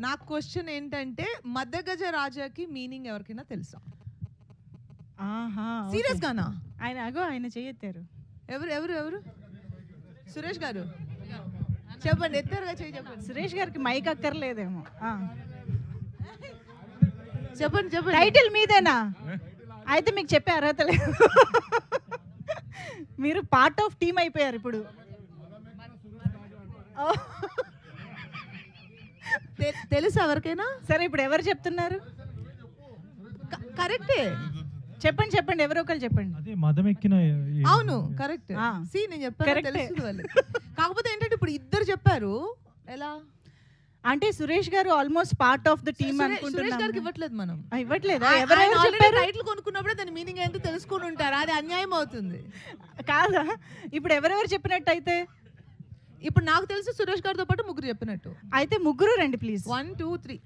నా క్వశ్చన్ ఏంటంటే మధ్యగజ రాజాకి మీనింగ్ ఎవరికైనా తెలుసా? సీరియస్ గానా? ఆయన చేయెత్తారు. ఎవరు ఎవరు ఎవరు? సురేష్ గారు చెప్పండి, ఎత్తారుగా చేయి చెప్పండి. సురేష్ గారికి మైక్ అక్కర్లేదేమో. చెప్పండి చెప్పండి. టైటిల్ మీదేనా? అయితే మీకు చెప్పే అర్హత లేదు. మీరు పార్ట్ ఆఫ్ టీమ్ అయిపోయారు ఇప్పుడు. తెలుసా ఎవరికైనా? సరే ఇప్పుడు ఎవరు చెప్తున్నారు? కరెక్టే, చెప్పండి చెప్పండి, ఎవరో ఒకరు చెప్పండి. అదే మదం ఎక్కిన. అవును కరెక్ట్. సి నేను చెప్పాను తెలుస్తుంది వాళ్ళకి. కాకపోతే ఏంటంటే ఇప్పుడు ఇద్దరు చెప్పారు. ఎలా అంటే సురేష్ గారు almost part of the team అనుకుంటున్నాను. సురేష్ గారికి ఇవ్వట్లేదు మనం. ఇవ్వట్లేదా? టైటిల్ కొనుక్కున్నప్పుడే దాని మీనింగ్ ఏంటో తెలుసుకుని ఉంటారు. అది అన్యాయం అవుతుంది కాదా? ఇప్పుడు ఎవరెవరు చెప్పినట్టయితే? ఇప్పుడు నాకు తెలిసి సురేష్ గారితో పాటు ముగ్గురు చెప్పినట్టు. అయితే ముగ్గురు రండి ప్లీజ్. 1 2 3